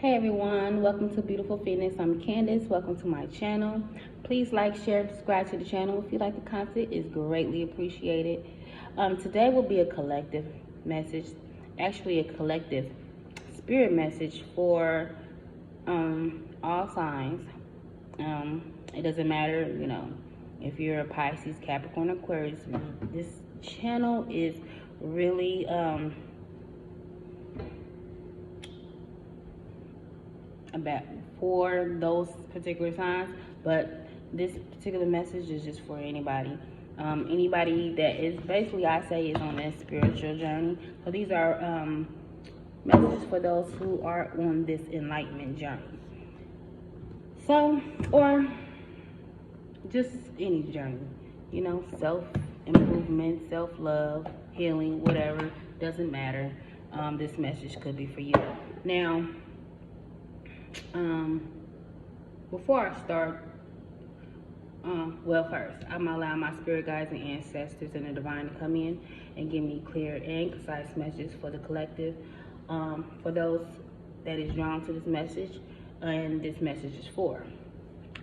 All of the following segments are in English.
Hey everyone, welcome to Beautiful Fitness. I'm Candace. Welcome to my channel. Please like, share, and subscribe to the channel. If you like the content, it's greatly appreciated. Today will be a collective message, actually a collective spirit message for all signs. It doesn't matter, if you're a Pisces, Capricorn, Aquarius. This channel is really about for those particular signs, but this particular message is just for anybody. Anybody that is basically, I say, is on a spiritual journey. So these are messages for those who are on this enlightenment journey. So, or just any journey, self-improvement, self-love, healing, whatever, doesn't matter. This message could be for you. Now, before I start, first, I'm gonna allow my spirit guides and ancestors and the divine to come in and give me clear and concise messages for the collective. For those that is drawn to this message, and this message is for.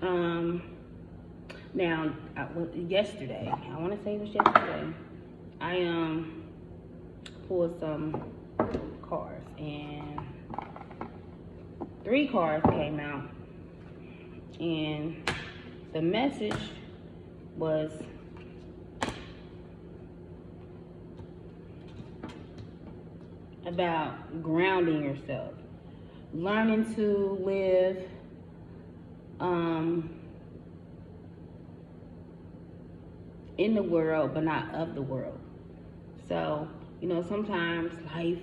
Now, yesterday, I want to say it was yesterday, I pulled some cards, and 3 cards came out, and the message was about grounding yourself, learning to live in the world but not of the world. So, sometimes life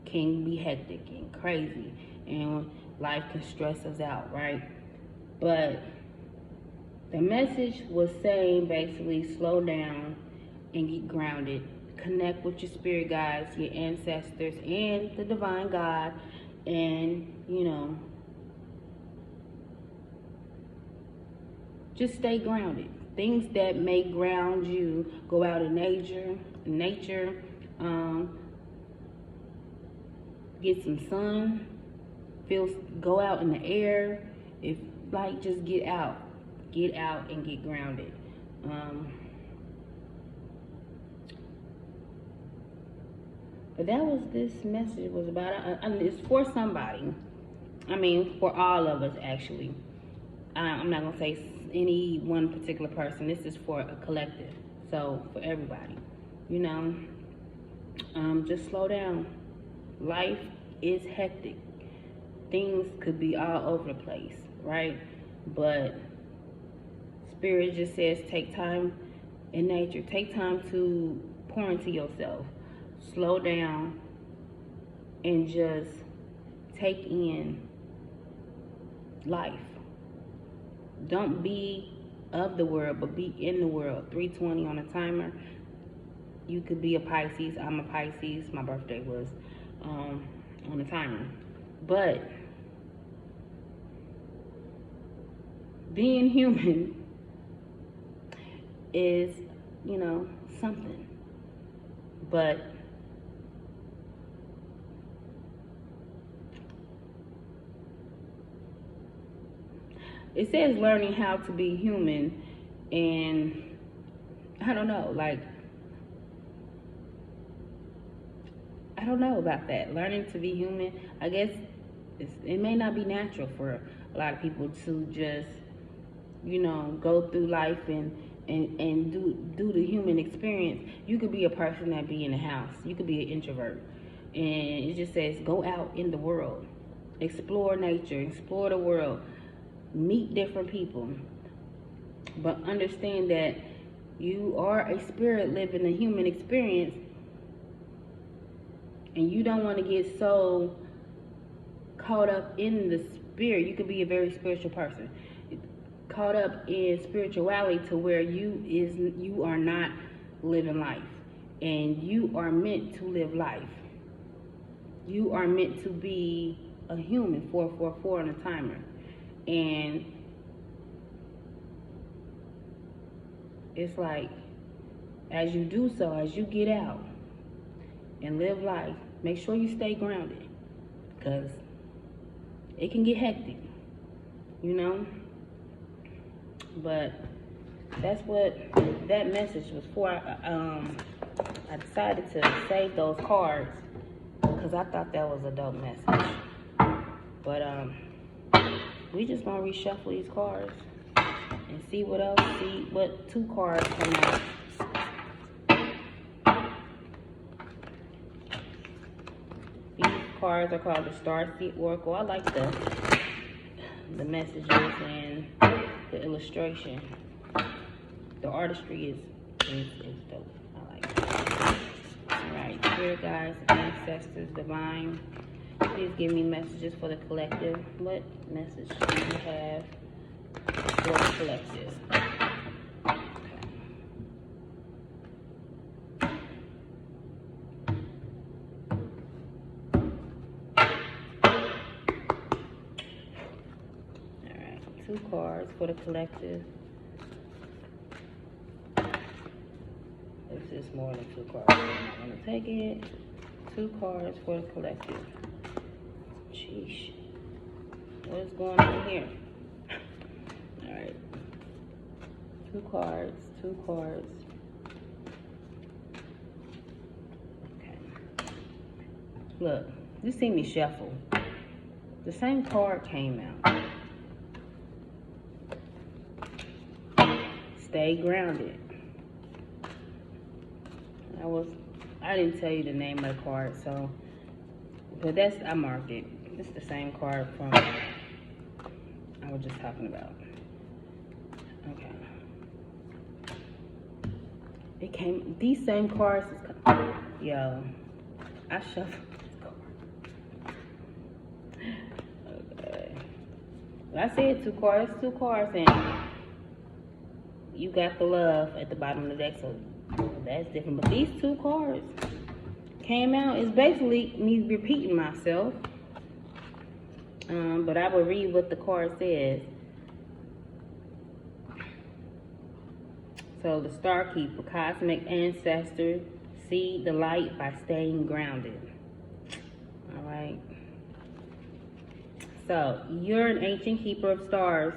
can be hectic and crazy, and life can stress us out, right? But the message was saying basically slow down and get grounded. Connect with your spirit guides, your ancestors, and the divine God, and just stay grounded. Things that may ground you, go out in nature, get some sun, go out in the air. If just get out and get grounded. But that was this message was about. It's for somebody. For all of us, actually. I'm not gonna say any one particular person. This is for a collective. So for everybody, just slow down. Life is hectic. Things could be all over the place, right? But Spirit just says take time in nature. Take time to pour into yourself. Slow down and just take in life. Don't be of the world, but be in the world. 3:20 on a timer. You could be a Pisces. I'm a Pisces. My birthday was on a timer. But being human is, something. But it says learning how to be human, and I don't know, I don't know about that. Learning to be human, I guess it may not be natural for a lot of people to just, go through life and do the human experience. You could be a person that be in the house. You could be an introvert. And it just says go out in the world. Explore nature. Explore the world. Meet different people. But understand that you are a spirit living a human experience. And you don't want to get so caught up in the spirit. You could be a very spiritual person. Caught up in spirituality to where you are not living life. And you are meant to live life. You are meant to be a human, 444 on a timer. And it's like, as you do so, as you get out and live life, make sure you stay grounded. Because it can get hectic, you know. But that's what that message was for. I decided to save those cards because I thought that was a dope message. But we just gonna reshuffle these cards and see what else. See what 2 cards come out. These cards are called the Starseed Oracle. I like the messages and the illustration. The artistry is dope. I like it. Alright, spirit guides, ancestors, divine. Please give me messages for the collective. What message do you have for the collective? Alright, 2 cards for the collective. This is more than 2 cards. I'm not going to take it. 2 cards for the collective. Sheesh. What is going on here? Alright. 2 cards. 2 cards. Okay. Look, you see me shuffle. The same card came out. Stay grounded. I didn't tell you the name of the card, so, but I marked it. It's the same card from I was just talking about. Okay. These same cards yo, I shuffled this card. Okay. I said 2 cards, 2 cards, and you got the love at the bottom of the deck, so that's different. But these 2 cards came out. It's basically me repeating myself. But I will read what the card says. So the Star Keeper, cosmic ancestor, see the light by staying grounded. All right. So you're an ancient keeper of stars,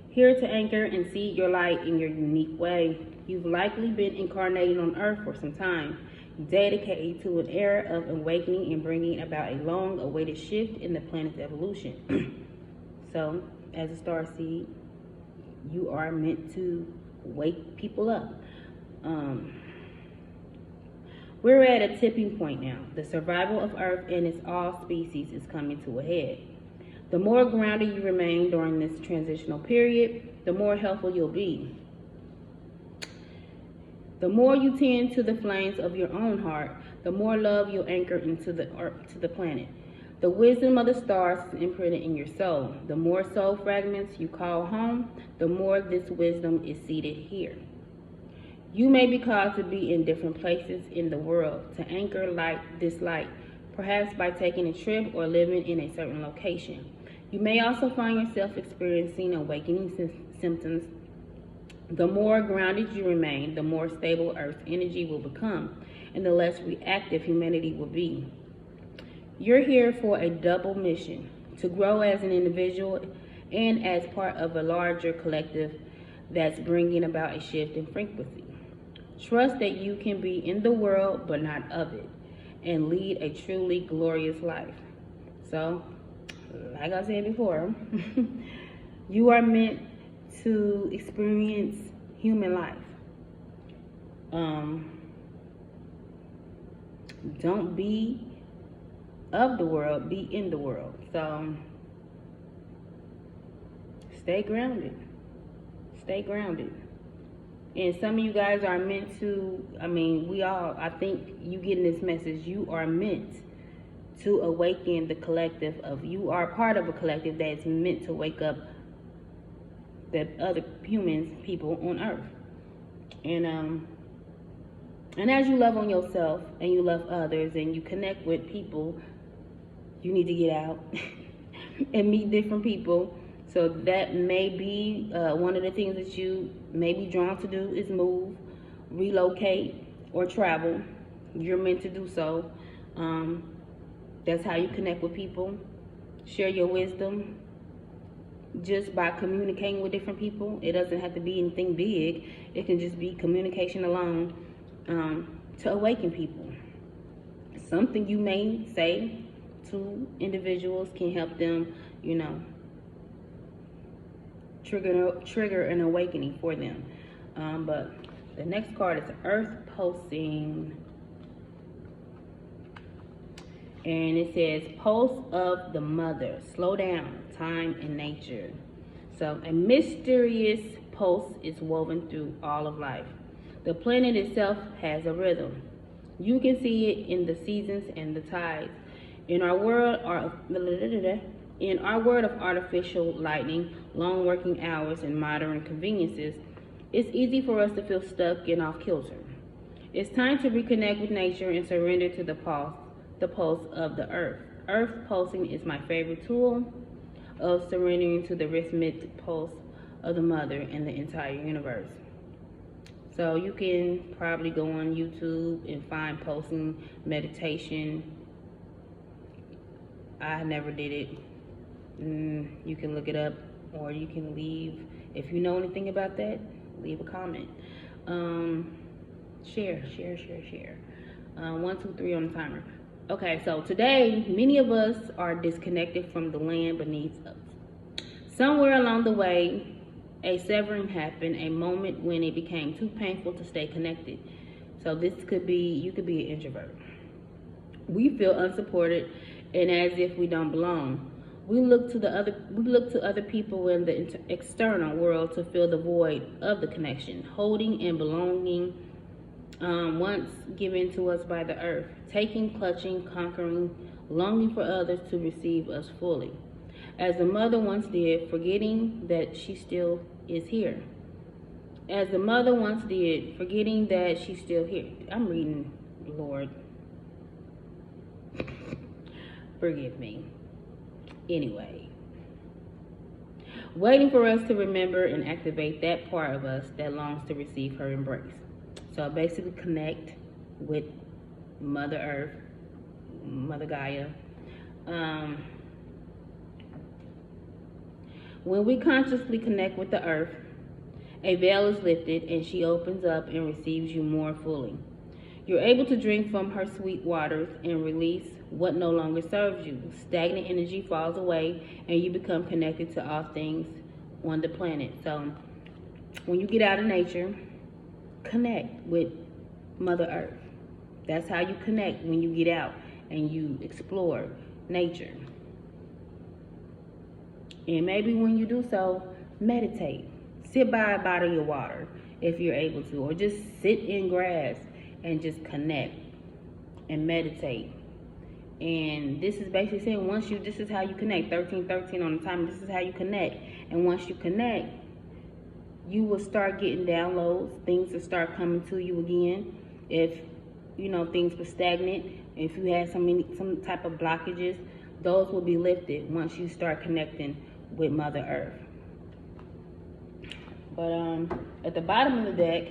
here to anchor and see your light in your unique way. You've likely been incarnated on Earth for some time, dedicated to an era of awakening and bringing about a long-awaited shift in the planet's evolution. So, as a star seed, you are meant to wake people up. We're at a tipping point now. The survival of Earth and its all species is coming to a head. The more grounded you remain during this transitional period, the more helpful you'll be. The more you tend to the flames of your own heart, the more love you'll anchor into the planet. The wisdom of the stars is imprinted in your soul. The more soul fragments you call home, the more this wisdom is seated here. You may be called to be in different places in the world to anchor this light, perhaps by taking a trip or living in a certain location. You may also find yourself experiencing awakening symptoms. The more grounded you remain, the more stable Earth's energy will become, and the less reactive humanity will be. You're here for a double mission, to grow as an individual and as part of a larger collective that's bringing about a shift in frequency. Trust that you can be in the world but not of it, and lead a truly glorious life. So, like I said before, you are meant to experience human life. Don't be of the world, be in the world. So stay grounded. Stay grounded. And some of you guys are meant to, I think you getting this message, you are meant to awaken the collective you are part of a collective that's meant to wake up the other people on Earth. And as you love on yourself and you love others and you connect with people, you need to get out and meet different people. So that may be one of the things that you may be drawn to do is move, relocate, or travel. You're meant to do so. That's how you connect with people. share your wisdom just by communicating with different people. It doesn't have to be anything big. It can just be communication alone, to awaken people. Something you may say to individuals can help them, trigger an awakening for them. But the next card is Earth Pulsing. And it says, Pulse of the Mother. Slow down, time and nature. So a mysterious pulse is woven through all of life. The planet itself has a rhythm. You can see it in the seasons and the tides. In our world of artificial lightning, long working hours, and modern conveniences, it's easy for us to feel stuck and off kilter. It's time to reconnect with nature and surrender to the pulse of the earth. Earth pulsing is my favorite tool of surrendering to the rhythmic pulse of the mother and the entire universe. So you can probably go on YouTube and find pulsing meditation. I never did it. You can look it up, or you can leave, if you know anything about that, leave a comment. Share. 1, 2, 3 on the timer. Okay, so today, many of us are disconnected from the land beneath us. Somewhere along the way, a severing happened, a moment when it became too painful to stay connected. So you could be an introvert. We feel unsupported and as if we don't belong. We look to other people in the external world to fill the void of the connection, holding and belonging once given to us by the earth, taking, clutching, conquering, longing for others to receive us fully. As the mother once did, forgetting that she still is here. As the mother once did, forgetting that she's still here. I'm reading, Lord. Forgive me. Anyway. Waiting for us to remember and activate that part of us that longs to receive her embrace. So basically connect with Mother Earth, Mother Gaia. When we consciously connect with the earth, a veil is lifted and she opens up and receives you more fully. You're able to drink from her sweet waters and release what no longer serves you. Stagnant energy falls away and you become connected to all things on the planet. So when you get out of nature, connect with Mother Earth. That's how you connect, when you get out and you explore nature. And maybe when you do so, meditate. Sit by a bottle of water if you're able to, or just sit in grass and just connect and meditate. And this is basically saying, this is how you connect. 1313 on the time, this is how you connect. And once you connect, you will start getting downloads. Things will start coming to you again. If things were stagnant, if you had some type of blockages, those will be lifted once you start connecting with Mother Earth. But at the bottom of the deck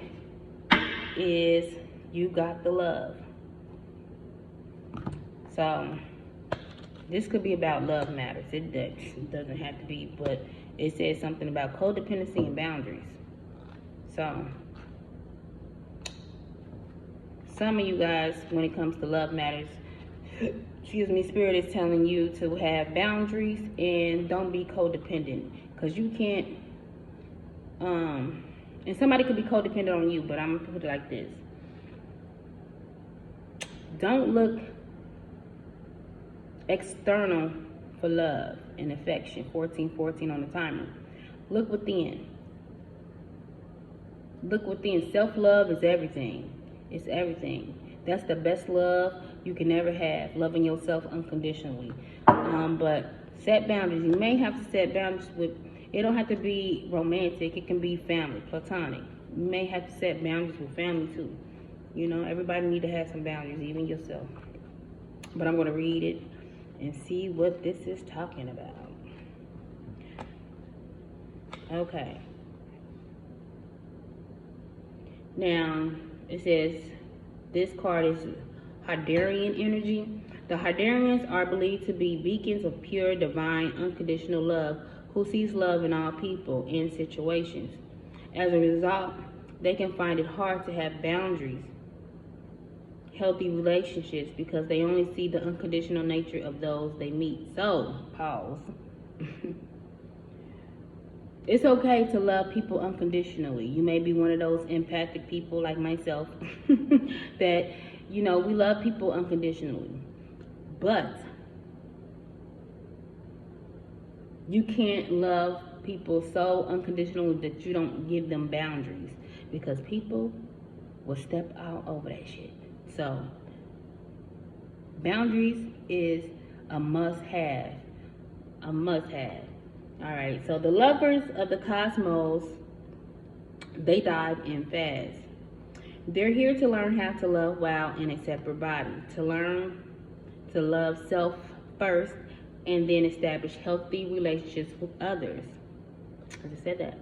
is You Got the Love. So this could be about love matters. It doesn't have to be, but it says something about codependency and boundaries. So some of you guys, when it comes to love matters, Spirit is telling you to have boundaries and don't be codependent, because you can't, and somebody could be codependent on you, but I'm going to put it like this. Don't look external for love and affection. 1414 on the timer. Look within. Look within. Self-love is everything. It's everything. That's the best love you can ever have, loving yourself unconditionally. But set boundaries. You may have to set boundaries it don't have to be romantic. It can be family, platonic. You may have to set boundaries with family too. Everybody need to have some boundaries, even yourself. But I'm going to read it and see what this is talking about. Okay. Now, it says this card is Hadarian energy. The Hydarians are believed to be beacons of pure, divine, unconditional love who sees love in all people and situations. As a result, they can find it hard to have boundaries, healthy relationships, because they only see the unconditional nature of those they meet. So, pause. It's okay to love people unconditionally. You may be one of those empathic people like myself that, we love people unconditionally. But you can't love people so unconditionally that you don't give them boundaries, because people will step all over that shit. So, boundaries is a must-have. A must-have. Alright, so the lovers of the cosmos, they dive in fast. They're here to learn how to love while in a separate body, to learn to love self first, and then establish healthy relationships with others. I just said that.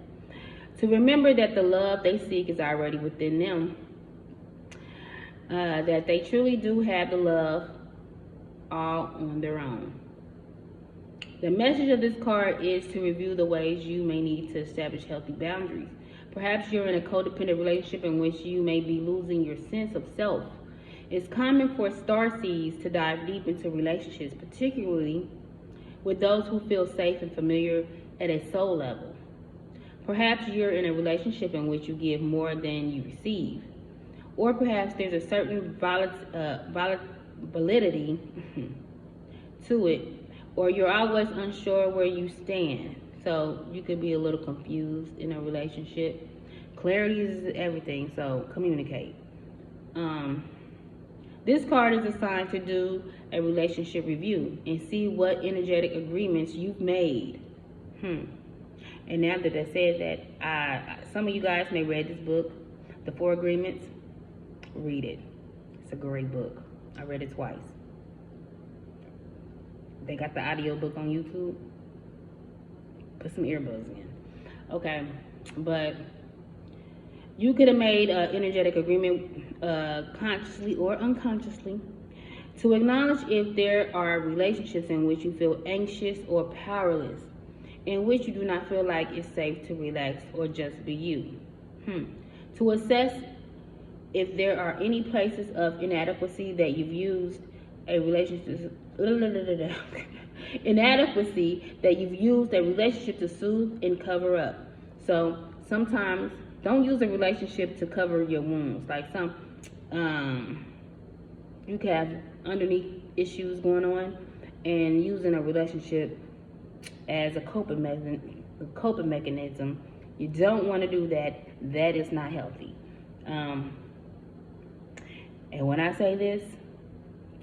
To remember that the love they seek is already within them, that they truly do have the love all on their own. The message of this card is to review the ways you may need to establish healthy boundaries. Perhaps you're in a codependent relationship in which you may be losing your sense of self. It's common for starseeds to dive deep into relationships, particularly with those who feel safe and familiar at a soul level. Perhaps you're in a relationship in which you give more than you receive. Or perhaps there's a certain validity to it, or you're always unsure where you stand. So you could be a little confused in a relationship. Clarity is everything, so communicate. This card is assigned to do a relationship review and see what energetic agreements you've made. And now that I said that, some of you guys may read this book, The 4 Agreements. Read it. It's a great book. I read it twice. They got the audio book on YouTube. Put some earbuds in. Okay, but you could have made an energetic agreement consciously or unconsciously to acknowledge if there are relationships in which you feel anxious or powerless, in which you do not feel like it's safe to relax or just be you. To assess if there are any places of inadequacy that you've used a relationship to soothe and cover up. So sometimes don't use a relationship to cover your wounds. Like you can have underneath issues going on, and using a relationship as a coping mechanism. You don't want to do that. That is not healthy. And when I say this,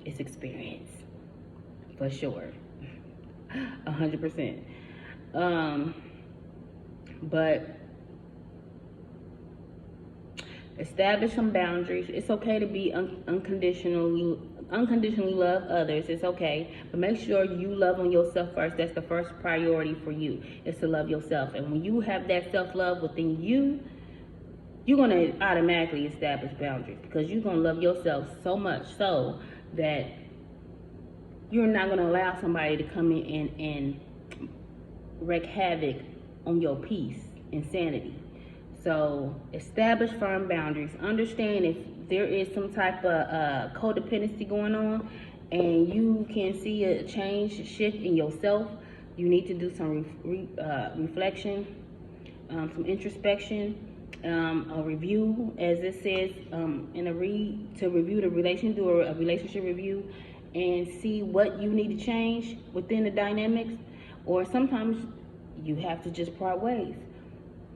it's experience, for sure, 100%. But establish some boundaries. It's okay to be unconditionally love others. It's okay, but make sure you love on yourself first. That's the first priority for you, is to love yourself. And when you have that self-love within you, you're going to automatically establish boundaries, because you're going to love yourself so much so that you're not going to allow somebody to come in and wreak havoc on your peace and sanity. So establish firm boundaries. Understand if there is some type of codependency going on and you can see a shift in yourself, you need to do some reflection, some introspection, a review, as it says, to review the relationship, do a relationship review and see what you need to change within the dynamics. Or sometimes you have to just part ways,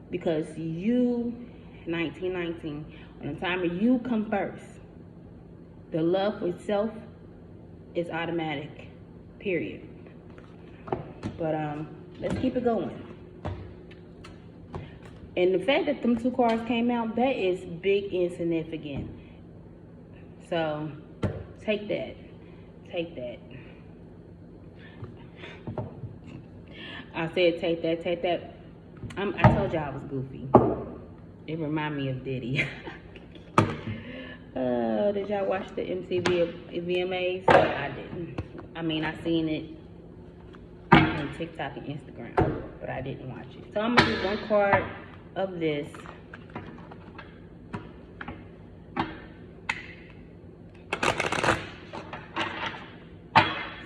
because you, 1919, on the time of you come first. The love for self is automatic, period. But let's keep it going. And the fact that them 2 cards came out, that is big and significant. So take that. Take that. I said take that. I told y'all I was goofy. It reminded me of Diddy. did y'all watch the MTV VMAs? I didn't. I mean, I seen it on TikTok and Instagram, but I didn't watch it. So I'm gonna do one card of this.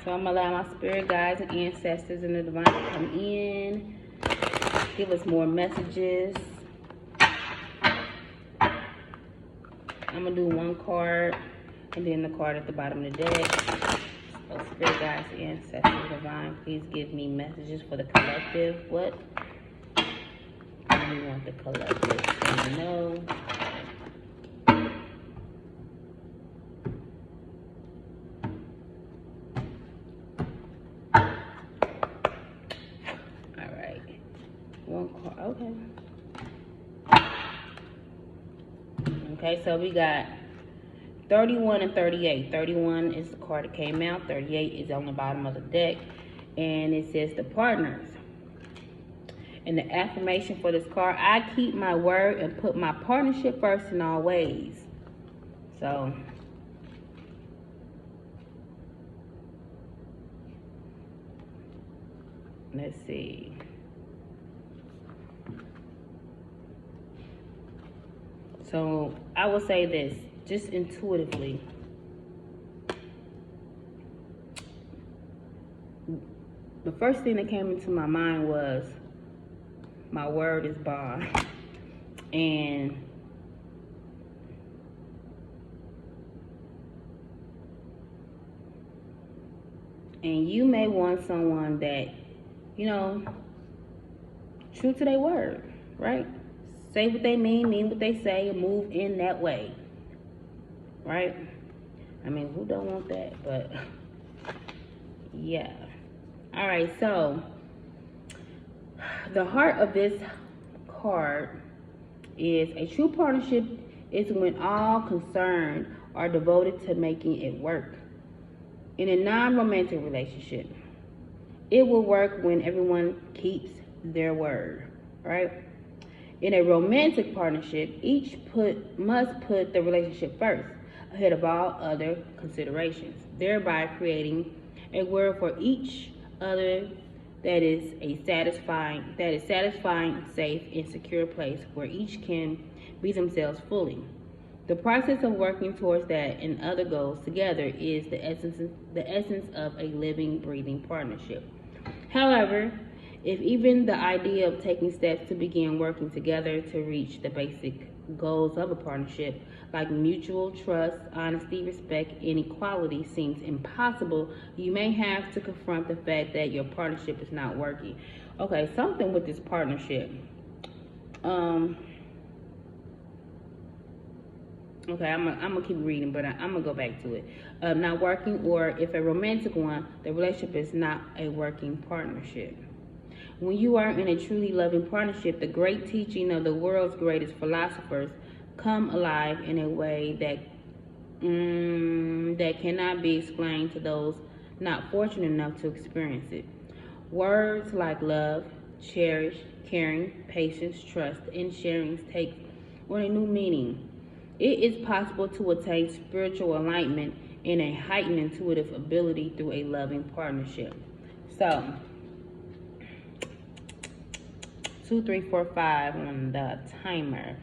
So I'm gonna allow my spirit guides and ancestors and the divine to come in, give us more messages. I'm gonna do one card and then the card at the bottom of the deck. So spirit guides, ancestors, divine, please give me messages for the collective. What do we want the collective to know? Alright. One card. Okay. Okay, so we got 31 and 38. 31 is the card that came out. 38 is on the bottom of the deck. And it says the partners. And the affirmation for this card, I keep my word and put my partnership first in all ways. So, let's see. So I will say this, just intuitively. The first thing that came into my mind was, my word is bond. And you may want someone that, you know, true to their word, right? Say what they mean what they say, and move in that way, right? I mean, who don't want that? But yeah. All right, so the heart of this card is a true partnership is when all concerned are devoted to making it work. In a non-romantic relationship, it will work when everyone keeps their word, right? In a romantic partnership, each must put the relationship first, ahead of all other considerations, thereby creating a world for each other that is satisfying, safe, and secure place where each can be themselves fully. The process of working towards that and other goals together is the essence of a living, breathing partnership. However, if even the idea of taking steps to begin working together to reach the basic goals of a partnership, like mutual trust, honesty, respect, and equality, seems impossible, you may have to confront the fact that your partnership is not working. Okay, something with this partnership. Okay, I'm gonna keep reading, but I'm gonna go back to it. Not working, or if a romantic one, the relationship is not a working partnership. When you are in a truly loving partnership, the great teaching of the world's greatest philosophers come alive in a way that cannot be explained to those not fortunate enough to experience it. Words like love, cherish, caring, patience, trust, and sharing take on a new meaning. It is possible to attain spiritual enlightenment and a heightened intuitive ability through a loving partnership. So, 2, 3, 4, 5 on the timer.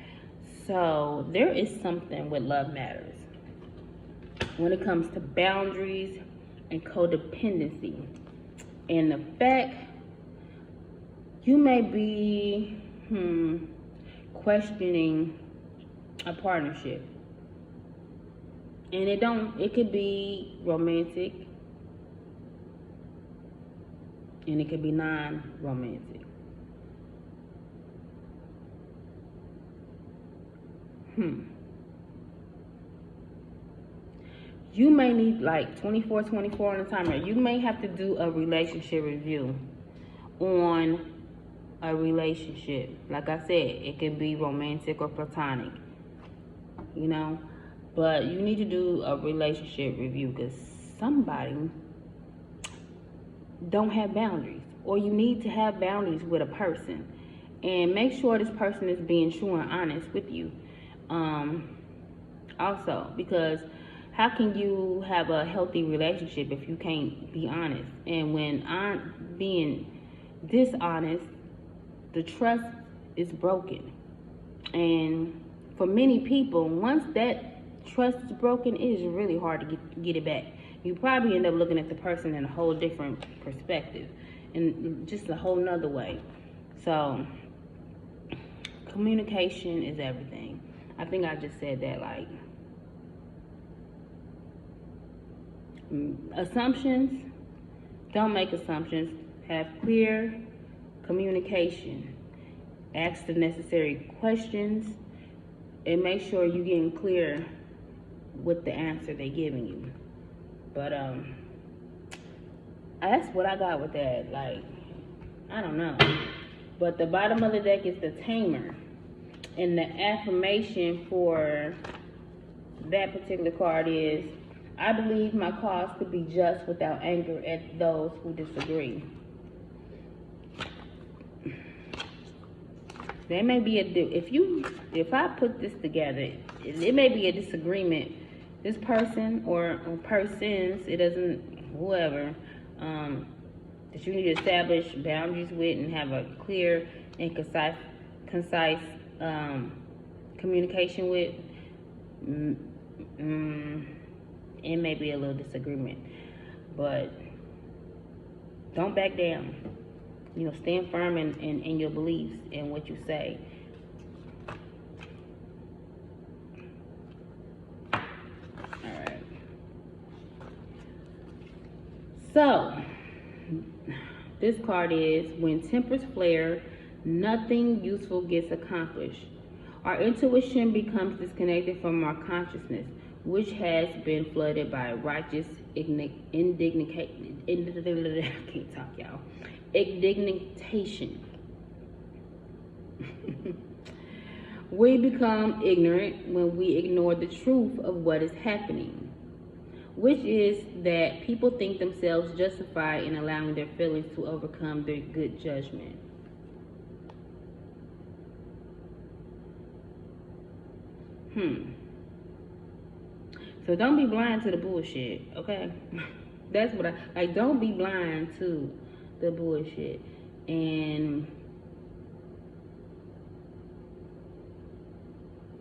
So there is something with love matters when it comes to boundaries and codependency. And the fact you may be questioning a partnership. And it could be romantic and it could be non-romantic. You may need like 24 on the timer. You may have to do a relationship review on a relationship. Like I said, it can be romantic or platonic, you know, but you need to do a relationship review because somebody don't have boundaries, or you need to have boundaries with a person, and make sure this person is being true and honest with you. Also, because how can you have a healthy relationship if you can't be honest? And when I'm being dishonest, the trust is broken. And for many people, once that trust is broken, it is really hard to get it back. You probably end up looking at the person in a whole different perspective, in just a whole nother way. So communication is everything. I think I just said that, like, assumptions, don't make assumptions. Have clear communication. Ask the necessary questions and make sure you're getting clear with the answer they're giving you. But that's what I got with that. Like, I don't know. But the bottom of the deck is the Tamer. And the affirmation for that particular card is, I believe my cause to be just without anger at those who disagree. There may be if I put this together, it may be a disagreement. This person or persons, it doesn't, whoever, that you need to establish boundaries with and have a clear and concise communication with. It may be a little disagreement, but don't back down. You know, stand firm in your beliefs and what you say. All right. So, this card is, when tempers flare, nothing useful gets accomplished. Our intuition becomes disconnected from our consciousness, which has been flooded by righteous indignation. I can't talk, y'all. Indignation. We become ignorant when we ignore the truth of what is happening, which is that people think themselves justified in allowing their feelings to overcome their good judgment. So don't be blind to the bullshit, okay? That's what I like. Don't be blind to the bullshit, and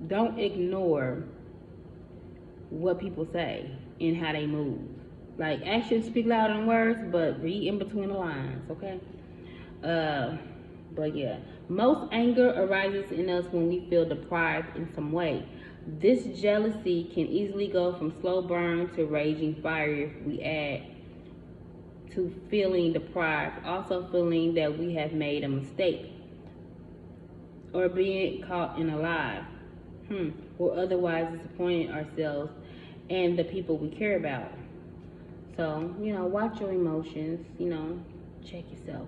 don't ignore what people say and how they move. Like, actions speak louder than words, but read in between the lines, okay? But yeah, most anger arises in us when we feel deprived in some way. This jealousy can easily go from slow burn to raging fire if we add to feeling deprived, also feeling that we have made a mistake, or being caught in a lie, or otherwise disappointing ourselves and the people we care about. So, watch your emotions, check yourself,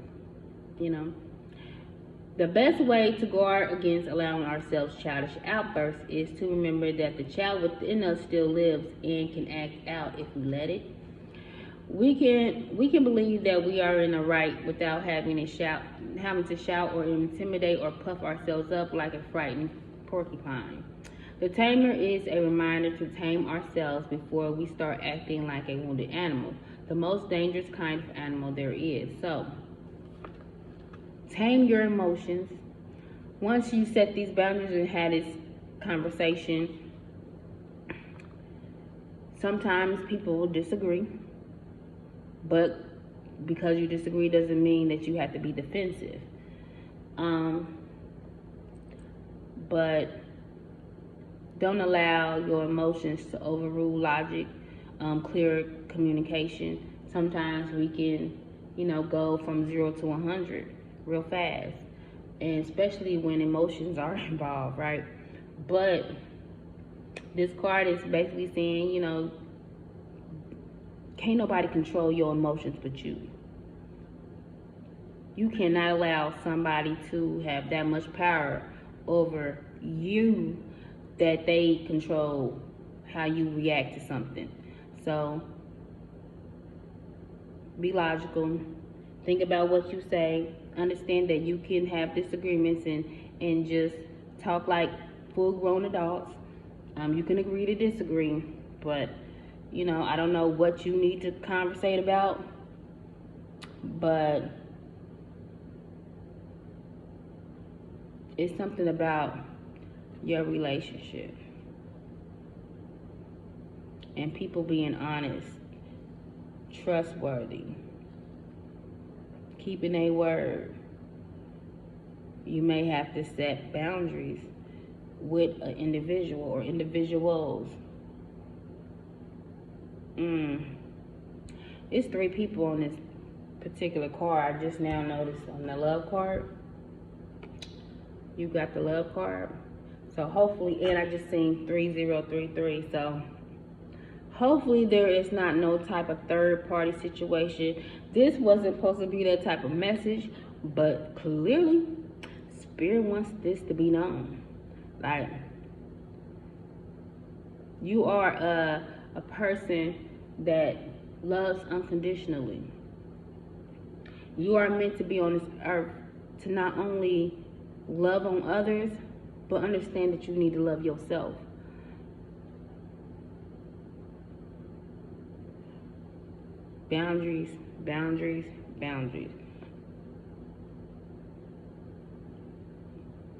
The best way to guard against allowing ourselves childish outbursts is to remember that the child within us still lives and can act out if we let it. We can believe that we are in the right without having to shout or intimidate or puff ourselves up like a frightened porcupine. The Tamer is a reminder to tame ourselves before we start acting like a wounded animal, the most dangerous kind of animal there is. So, tame your emotions. Once you set these boundaries and had this conversation, sometimes people will disagree, but because you disagree doesn't mean that you have to be defensive. But don't allow your emotions to overrule logic, clear communication. Sometimes we can, go from 0 to 100 real fast, and especially when emotions are involved, right? But this card is basically saying, can't nobody control your emotions but you. You cannot allow somebody to have that much power over you that they control how you react to something. So be logical. Think about what you say. Understand that you can have disagreements and just talk like full-grown adults. You can agree to disagree, but I don't know what you need to conversate about, but it's something about your relationship and people being honest, trustworthy, keeping their word. You may have to set boundaries with an individual or individuals. It's 3 people on this particular card. I just now noticed on the love card. You got the love card. So hopefully, and I just seen 3033. So hopefully there is not no type of third party situation. This wasn't supposed to be that type of message, but clearly Spirit wants this to be known. Like, you are a person that loves unconditionally. You are meant to be on this earth to not only love on others, but understand that you need to love yourself. Boundaries, boundaries, boundaries.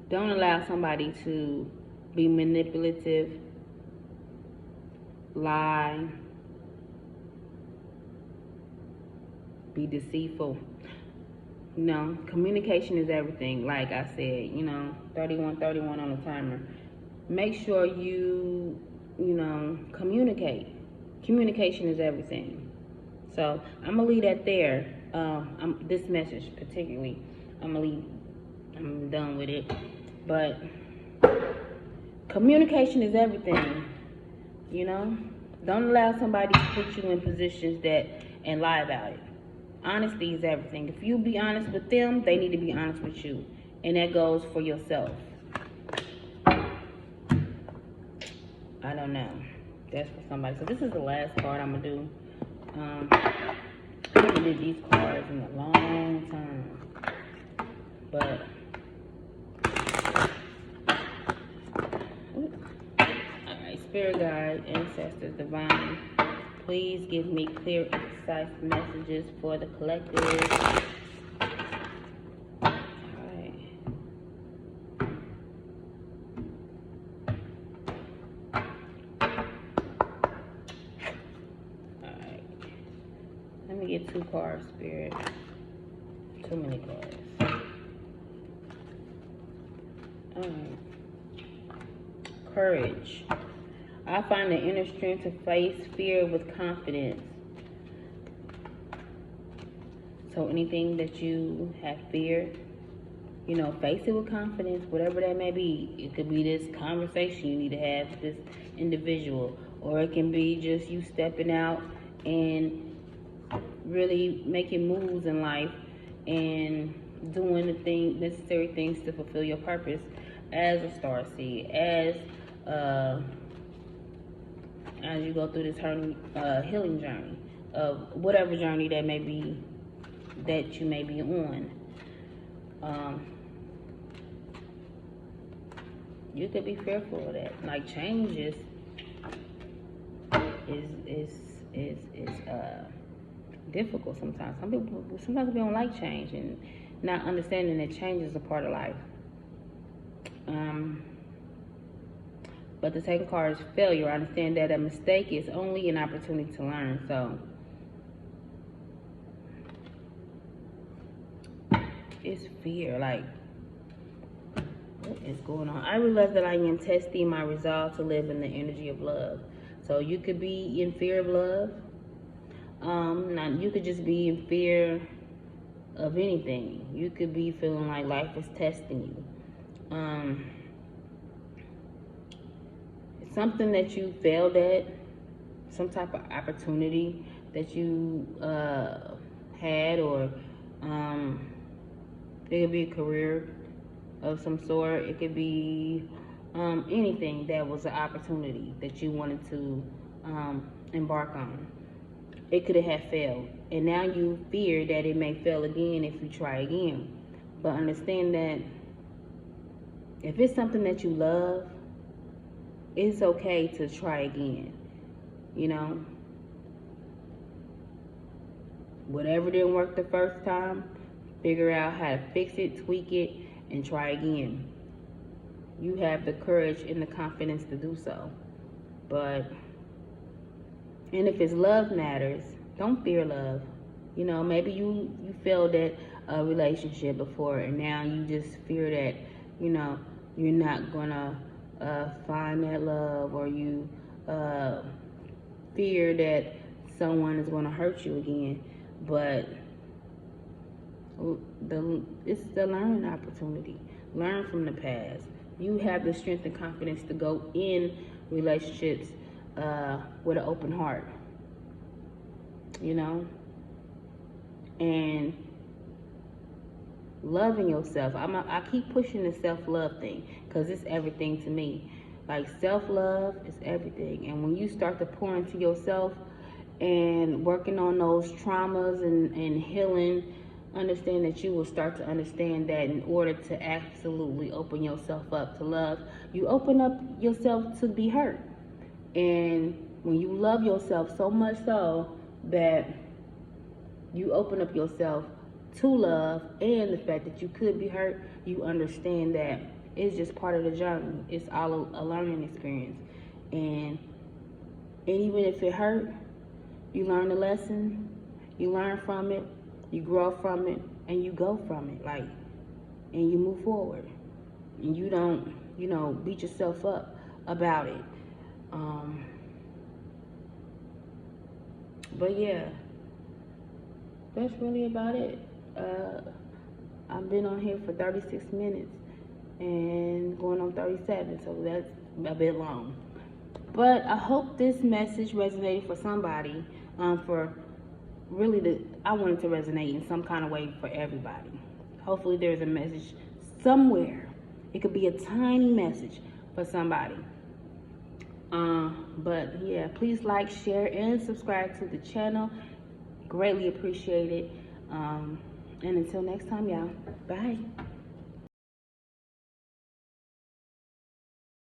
Don't allow somebody to be manipulative, lie, be deceitful. Communication is everything. Like I said, 3131 on the timer. Make sure you communicate. Communication is everything. So I'm gonna leave that there. This message particularly, I'm done with it. But communication is everything. Don't allow somebody to put you in positions and lie about it. Honesty is everything. If you be honest with them, they need to be honest with you. And that goes for yourself. I don't know. That's for somebody. So this is the last card I'm going to do. I haven't did these cards in a long time. But alright, Spirit Guide, Ancestors, Divine, please give me clear and concise messages for the collective. Alright. Let me get 2 cards, Spirit. Too many cards. Alright. Courage. I find the inner strength to face fear with confidence. So anything that you have feared, face it with confidence, whatever that may be. It could be this conversation you need to have with this individual, or it can be just you stepping out and really making moves in life and doing the necessary things to fulfill your purpose as a starseed, as you go through this healing journey of whatever journey that you may be on. You could be fearful of that. Like, change is difficult sometimes. Sometimes we don't like change, and not understanding that change is a part of life. But the second card is failure. I understand that a mistake is only an opportunity to learn. So it's fear. Like, what is going on? I realize that I am testing my resolve to live in the energy of love. So you could be in fear of love. You could just be in fear of anything. You could be feeling like life is testing you. Something that you failed at, some type of opportunity that you had, or it could be a career of some sort. It could be anything that was an opportunity that you wanted to embark on. It could have failed, and now you fear that it may fail again if you try again. But understand that if it's something that you love, it's okay to try again. You know, whatever didn't work the first time, figure out how to fix it, tweak it, and try again. You have the courage and the confidence to do so. And if it's love matters, don't fear love. You know, maybe you failed at a relationship before, and now you just fear that, you know, you're not gonna find that love, or you fear that someone is gonna hurt you again. But it's the learning opportunity. Learn from the past. You have the strength and confidence to go in relationships with an open heart, you know, and loving yourself. I keep pushing the self-love thing because it's everything to me. Like, self-love is everything. And when you start to pour into yourself and working on those traumas and healing, understand that you will start to understand that in order to absolutely open yourself up to love, you open up yourself to be hurt. And when you love yourself so much so that you open up yourself to love and the fact that you could be hurt, you understand that it's just part of the journey. It's all a learning experience. And even if it hurt, you learn the lesson, you learn from it, you grow from it, and you go from it, like, and you move forward. And you don't, you know, beat yourself up about it. But yeah, that's really about it. I've been on here for 36 minutes and going on 37, so that's a bit long. But I hope this message resonated for somebody. I want it to resonate in some kind of way for everybody. Hopefully there's a message somewhere. It could be a tiny message for somebody. But yeah, please like, share, and subscribe to the channel. Greatly appreciate it. And until next time, y'all, bye.